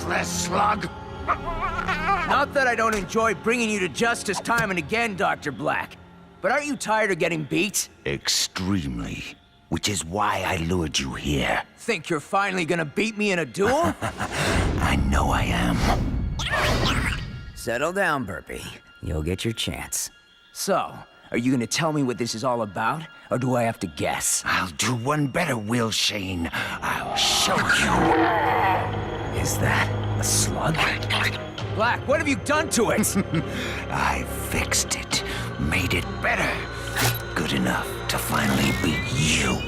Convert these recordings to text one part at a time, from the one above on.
worthless slug! Not that I don't enjoy bringing you to justice time and again, Dr. Blakk. But aren't you tired of getting beat? Extremely. Which is why I lured you here. Think you're finally gonna beat me in a duel? I know I am. Settle down, Burpee. You'll get your chance. So, are you gonna tell me what this is all about? Or do I have to guess? I'll do one better, Will Shane. I'll show you. Is that a slug? Blakk, what have you done to it? I fixed it. Made it better. Good enough to finally beat you.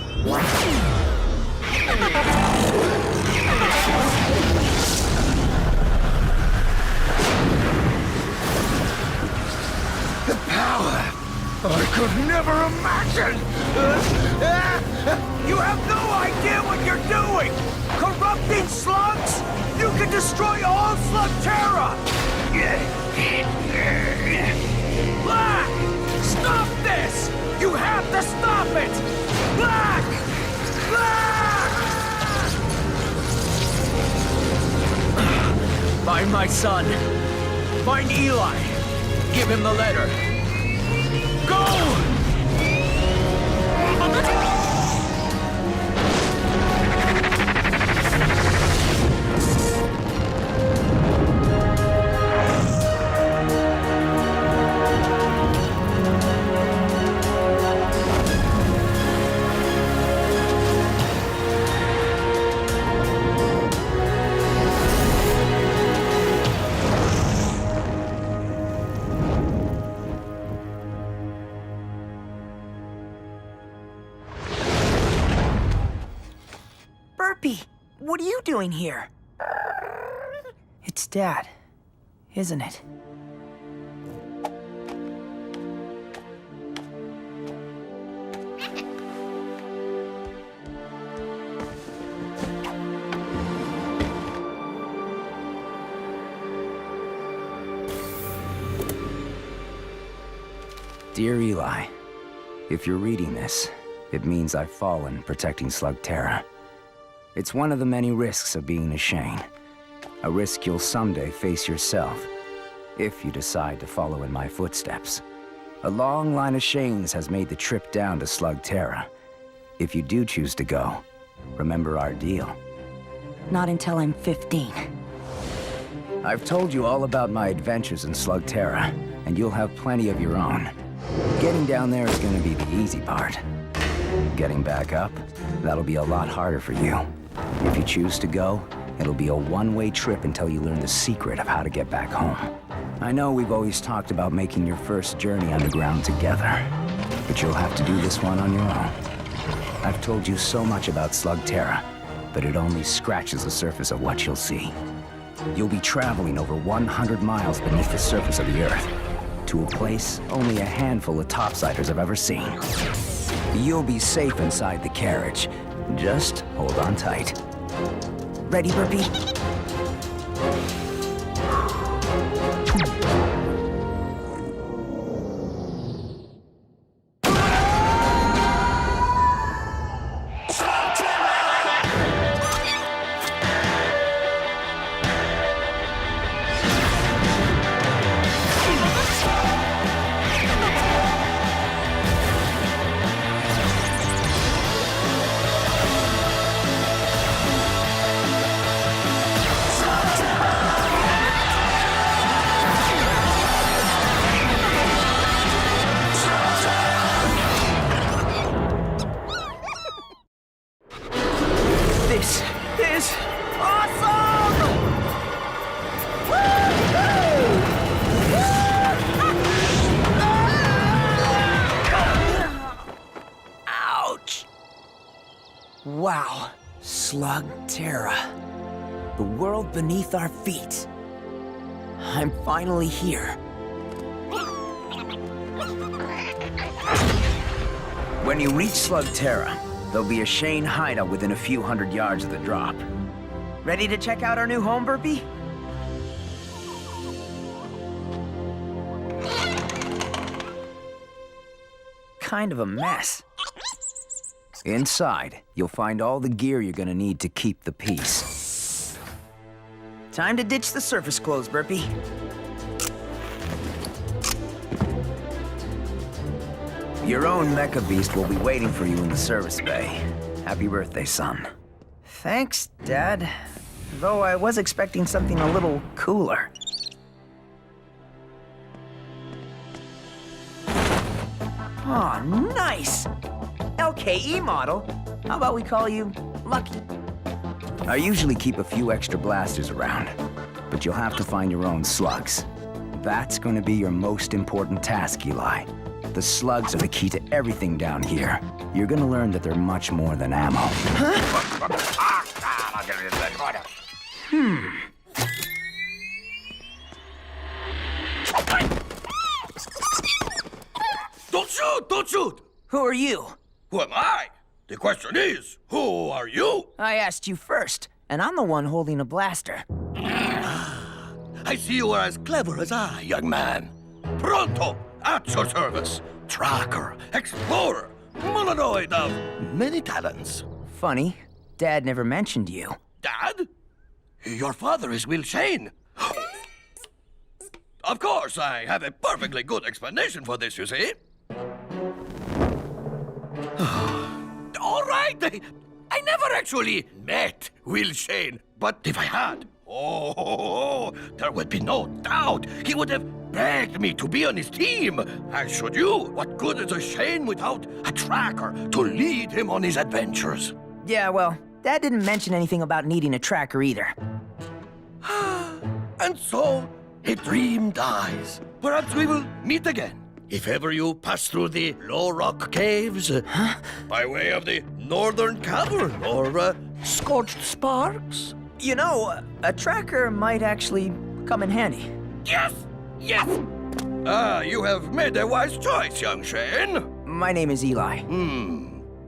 The power I could never imagine! You have no idea what you're doing! Corrupting slugs? You can destroy all Slugterra! Blakk! Stop this! You have to stop it! Blakk! Blakk! Find my son. Find Eli. Give him the letter. Go! What are you doing here? It's Dad, isn't it? Dear Eli, if you're reading this, it means I've fallen protecting Slugterra. It's one of the many risks of being a Shane. A risk you'll someday face yourself, if you decide to follow in my footsteps. A long line of Shanes has made the trip down to Slugterra. If you do choose to go, remember our deal. Not until I'm 15. I've told you all about my adventures in Slugterra, and you'll have plenty of your own. Getting down there is going to be the easy part. Getting back up, that'll be a lot harder for you. If you choose to go, it'll be a one-way trip until you learn the secret of how to get back home. I know we've always talked about making your first journey underground together, but you'll have to do this one on your own. I've told you so much about Slugterra, but it only scratches the surface of what you'll see. You'll be traveling over 100 miles beneath the surface of the Earth, to a place only a handful of topsiders have ever seen. You'll be safe inside the carriage. Just hold on tight. Ready, Burpee? This is awesome! Ouch! Wow, Slugterra. The world beneath our feet. I'm finally here. When you reach Slugterra, there'll be a Shane hideout within a few hundred yards of the drop. Ready to check out our new home, Burpee? Kind of a mess. Inside, you'll find all the gear you're gonna need to keep the peace. Time to ditch the surface clothes, Burpee. Your own mecha beast will be waiting for you in the service bay. Happy birthday, son. Thanks, Dad. Though I was expecting something a little cooler. Oh, nice! LKE model. How about we call you Lucky? I usually keep a few extra blasters around, but you'll have to find your own slugs. That's going to be your most important task, Eli. The slugs are the key to everything down here. You're going to learn that they're much more than ammo. Don't shoot! Don't shoot! Who are you? Who am I? The question is, who are you? I asked you first, and I'm the one holding a blaster. I see you are as clever as I, young man. Pronto, at your service. Tracker, explorer, mononoid of many talents. Funny, Dad never mentioned you. Dad? Your father is Eli Shane. Of course, I have a perfectly good explanation for this, you see. All right, I never actually met Eli Shane, but if I had, there would be no doubt he would have begged me to be on his team. As should you. What good is a Shane without a tracker to lead him on his adventures? Yeah, well, Dad didn't mention anything about needing a tracker either. And so, a dream dies. Perhaps we will meet again. If ever you pass through the Low Rock Caves, by way of the Northern Cavern or Scorched Sparks. You know, a tracker might actually come in handy. Yes! Yes! You have made a wise choice, young Shane. My name is Eli.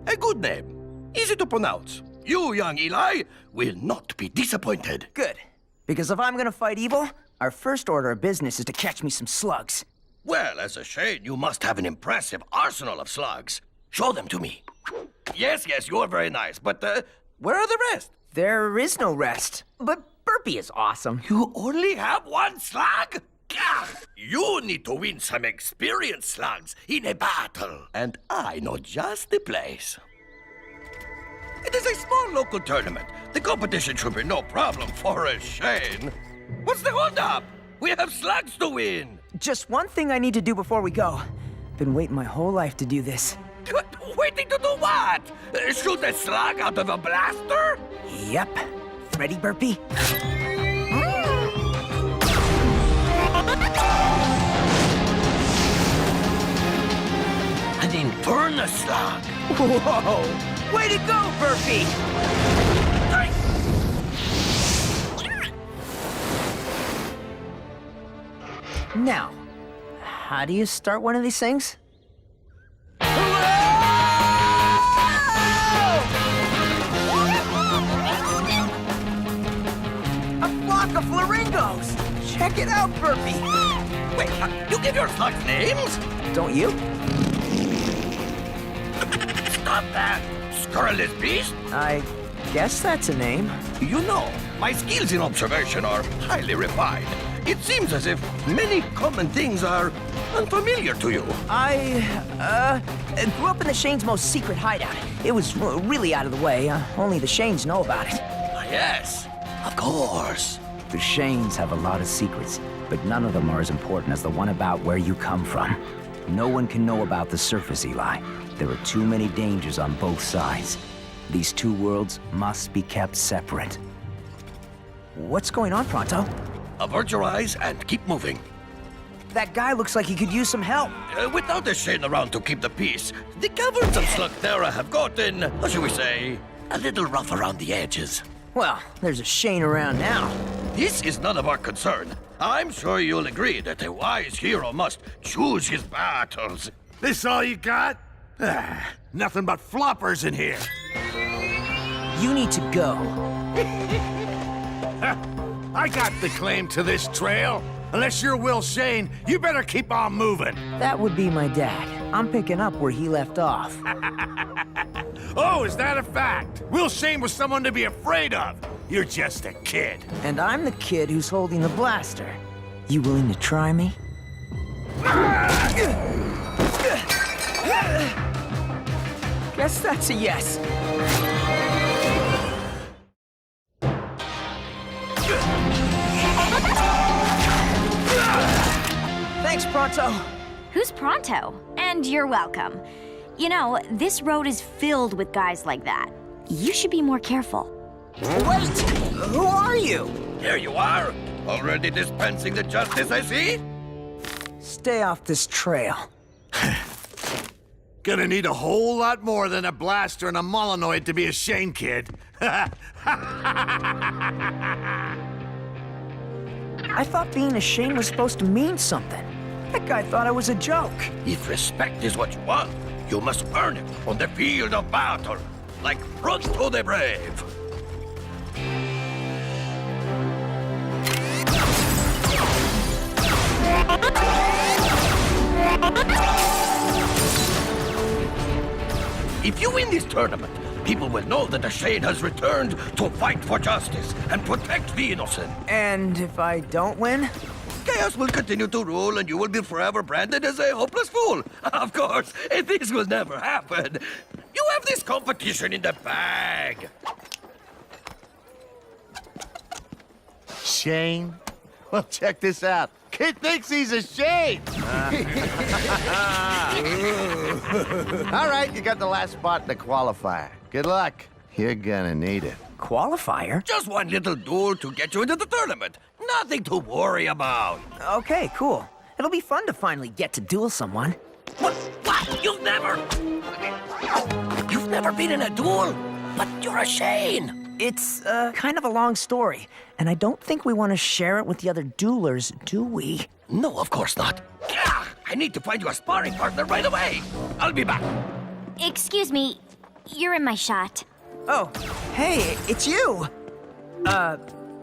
A good name. Easy to pronounce. You, young Eli, will not be disappointed. Good. Because if I'm gonna fight evil, our first order of business is to catch me some slugs. Well, as a Shane, you must have an impressive arsenal of slugs. Show them to me. Yes, you are very nice, but where are the rest? There is no rest. But Burpee is awesome. You only have one slug? Gah! You need to win some experienced slugs in a battle. And I know just the place. It is a small local tournament. The competition should be no problem for a Shane. What's the holdup? We have slugs to win. Just one thing I need to do before we go. Been waiting my whole life to do this. Waiting to do what? Shoot a slug out of a blaster? Yep. Ready, Burpee? An infernal slug. Whoa! Way to go, Burpee! Now, how do you start one of these things? A flock of flamingos! Check it out, Burpee! Wait, you give your slugs names? Don't you? Stop that! Scurrilous beast! I guess that's a name. You know, my skills in observation are highly refined. It seems as if many common things are unfamiliar to you. I grew up in the Shane's most secret hideout. It was really out of the way. Only the Shanes know about it. Yes, of course. The Shanes have a lot of secrets, but none of them are as important as the one about where you come from. No one can know about the surface, Eli. There are too many dangers on both sides. These two worlds must be kept separate. What's going on, Pronto? Avert your eyes and keep moving. That guy looks like he could use some help. Without a Shane around to keep the peace, the caverns of Slugterra have gotten, how shall we say, a little rough around the edges. Well, there's a Shane around now. This is none of our concern. I'm sure you'll agree that a wise hero must choose his battles. This all you got? Nothing but floppers in here. You need to go. I got the claim to this trail. Unless you're Eli Shane, you better keep on moving. That would be my dad. I'm picking up where he left off. Oh, is that a fact? Eli Shane was someone to be afraid of. You're just a kid. And I'm the kid who's holding the blaster. You willing to try me? Guess that's a yes. Thanks, Pronto. Who's Pronto? And you're welcome. You know, this road is filled with guys like that. You should be more careful. Wait! Who are you? Here you are, already dispensing the justice I see. Stay off this trail. Gonna need a whole lot more than a blaster and a Molinoid to be a Shane kid. I thought being a Shane was supposed to mean something. That guy thought I was a joke. If respect is what you want, you must earn it on the field of battle, like Pronto the Brave. If you win this tournament, people will know that the Shane has returned to fight for justice and protect the innocent. And if I don't win? Chaos will continue to rule and you will be forever branded as a hopeless fool. Of course, this will never happen. You have this competition in the bag. Shane? Well, check this out. Kid thinks he's a Shane! All right, you got the last spot in the qualifier. Good luck. You're gonna need it. Qualifier? Just one little duel to get you into the tournament. Nothing to worry about. Okay, cool. It'll be fun to finally get to duel someone. What? You've never been in a duel? But you're a Shane. It's, kind of a long story, and I don't think we want to share it with the other duelers, do we? No, of course not. Gah! I need to find you a sparring partner right away. I'll be back. Excuse me, you're in my shot. Oh, hey, it's you!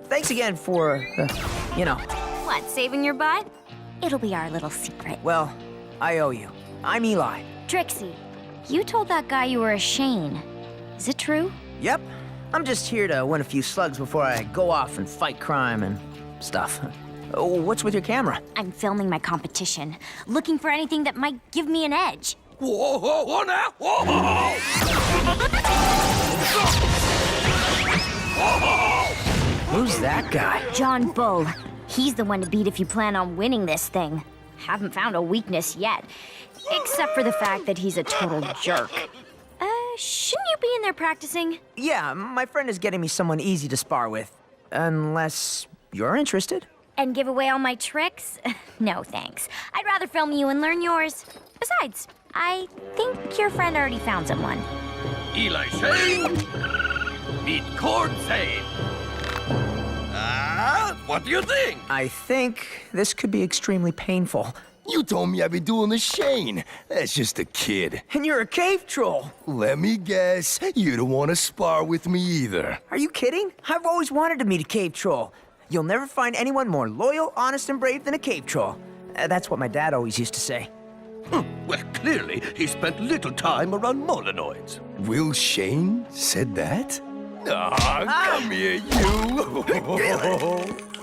Thanks again for, you know. What, saving your butt? It'll be our little secret. Well, I owe you. I'm Eli. Trixie, you told that guy you were a Shane. Is it true? Yep. I'm just here to win a few slugs before I go off and fight crime and stuff. What's with your camera? I'm filming my competition, looking for anything that might give me an edge. Whoa, whoa, whoa, now! Whoa, whoa, whoa. Who's that guy? John Bull. He's the one to beat if you plan on winning this thing. Haven't found a weakness yet, except for the fact that he's a total jerk. Shouldn't you be in there practicing? Yeah, my friend is getting me someone easy to spar with. Unless you're interested. And give away all my tricks? No, thanks. I'd rather film you and learn yours. Besides, I think your friend already found someone. Eli Shane, meet Cord Zane. What do you think? I think this could be extremely painful. You told me I'd be dueling a Shane. That's just a kid. And you're a cave troll. Let me guess, you don't want to spar with me either. Are you kidding? I've always wanted to meet a cave troll. You'll never find anyone more loyal, honest, and brave than a cave troll. That's what my dad always used to say. Well, clearly, he spent little time around Molinoids. Will Shane said that? Come here, you.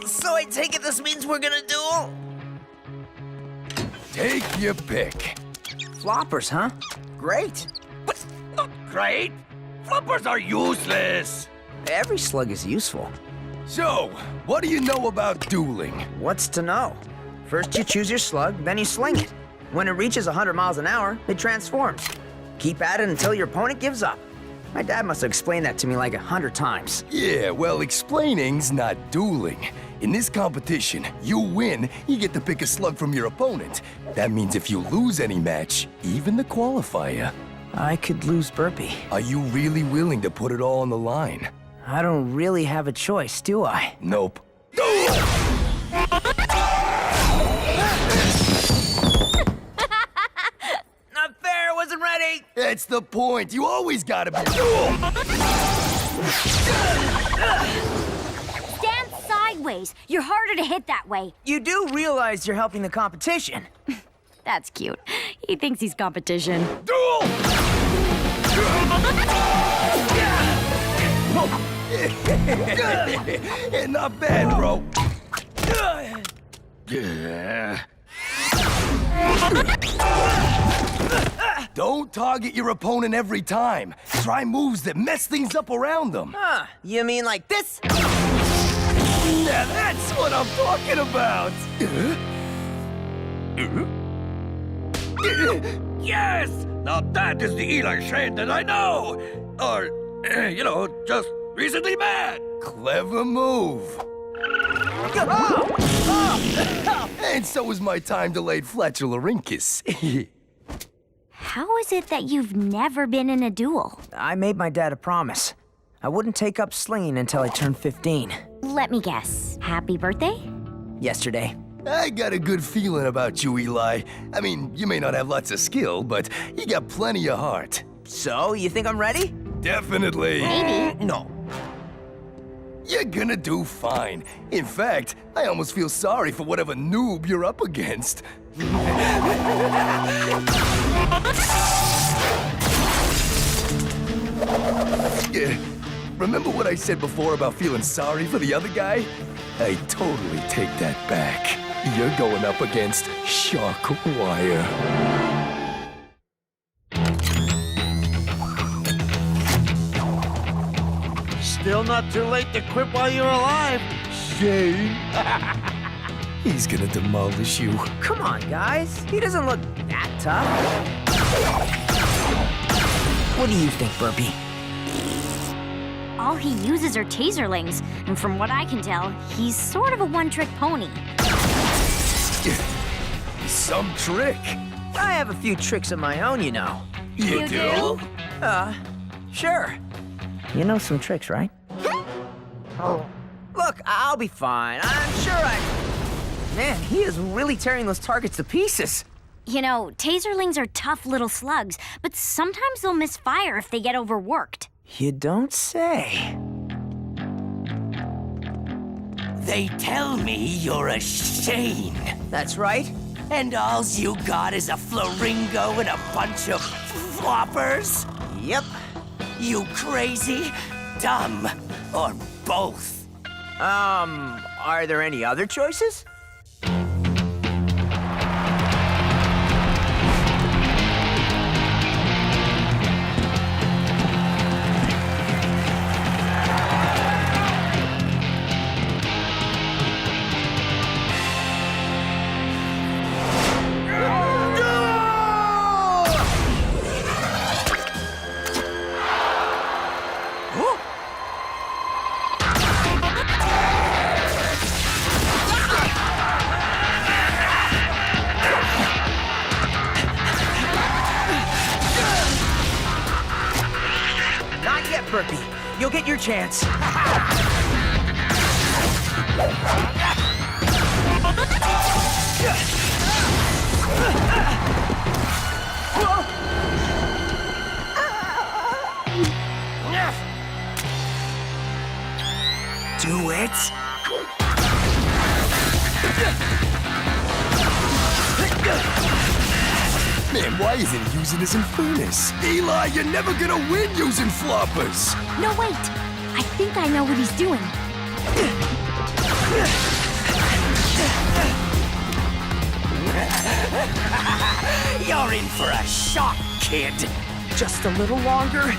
So I take it this means we're gonna duel? Take your pick. Floppers, huh? Great. But not great. Floppers are useless. Every slug is useful. So, what do you know about dueling? What's to know? First you choose your slug, then you sling it. When it reaches 100 miles an hour, it transforms. Keep at it until your opponent gives up. My dad must have explained that to me like 100 times. Yeah, well, explaining's not dueling. In this competition, you win, you get to pick a slug from your opponent. That means if you lose any match, even the qualifier. I could lose Burpee. Are you really willing to put it all on the line? I don't really have a choice, do I? Nope. Not fair, wasn't ready! That's the point. You always gotta be. Stand sideways. You're harder to hit that way. You do realize you're helping the competition. That's cute. He thinks he's competition. Duel! Not bad, bro. Don't target your opponent every time. Try moves that mess things up around them. Huh, you mean like this? Now that's what I'm talking about. Yes! Now that is the Eli Shane that I know! Or, just recently met! Clever move. And so is my time-delayed flatularincus. How is it that you've never been in a duel? I made my dad a promise. I wouldn't take up slinging until I turned 15. Let me guess. Happy birthday? Yesterday. I got a good feeling about you, Eli. I mean, you may not have lots of skill, but you got plenty of heart. So, you think I'm ready? Definitely. Maybe. No. You're gonna do fine. In fact, I almost feel sorry for whatever noob you're up against. Remember what I said before about feeling sorry for the other guy? I totally take that back. You're going up against Sharkwire. Still not too late to quit while you're alive, Shane. He's gonna demolish you. Come on, guys. He doesn't look that tough. What do you think, Burpee? All he uses are taserlings, and from what I can tell, he's sort of a one-trick pony. Some trick. I have a few tricks of my own, you know. You do? Sure. You know some tricks, right? Look, I'll be fine. I'm sure Man, he is really tearing those targets to pieces. You know, taserlings are tough little slugs, but sometimes they'll misfire if they get overworked. You don't say. They tell me you're a Shane. That's right. And alls you got is a flaringo and a bunch of floppers? Yep. You crazy, dumb, or both? Are there any other choices? Burpee, you'll get your chance. Do it. Man, why isn't he using his Infernus? Eli, you're never gonna win using floppers! No, wait. I think I know what he's doing. You're in for a shock, kid. Just a little longer.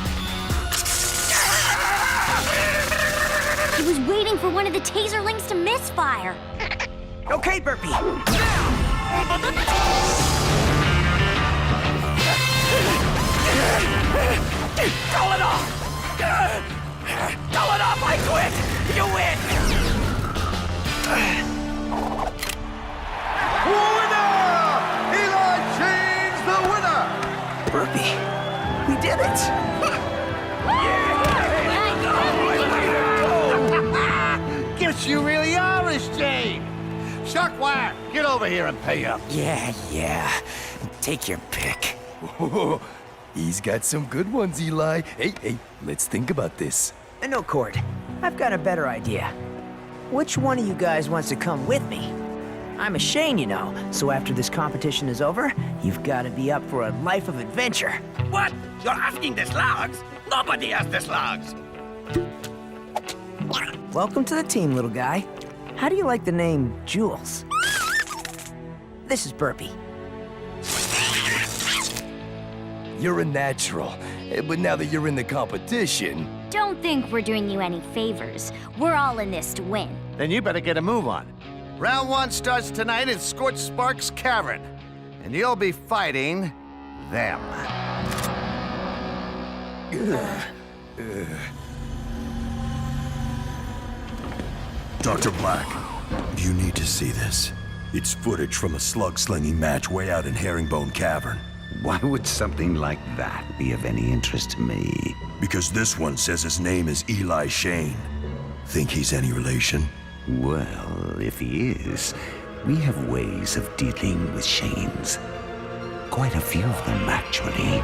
He was waiting for one of the taserlings to misfire. Okay, Burpee. Call it off! Call it off! I quit! You win! Winner! Eli Shane's the winner! Burpee, we did it! Guess you really are a Shane. Sharkwire, get over here and pay up. Yeah. Take your pick. He's got some good ones, Eli. Hey, let's think about this. No, Cord. I've got a better idea. Which one of you guys wants to come with me? I'm a Shane, you know, so after this competition is over, you've got to be up for a life of adventure. What? You're asking the slugs? Nobody has the slugs. Welcome to the team, little guy. How do you like the name Jules? This is Burpee. You're a natural. But now that you're in the competition... Don't think we're doing you any favors. We're all in this to win. Then you better get a move on. Round 1 starts tonight in Scorched Spark's Cavern. And you'll be fighting them. Dr. Blakk, you need to see this. It's footage from a slug-slinging match way out in Herringbone Cavern. Why would something like that be of any interest to me? Because this one says his name is Eli Shane. Think he's any relation? Well, if he is, we have ways of dealing with Shanes. Quite a few of them, actually.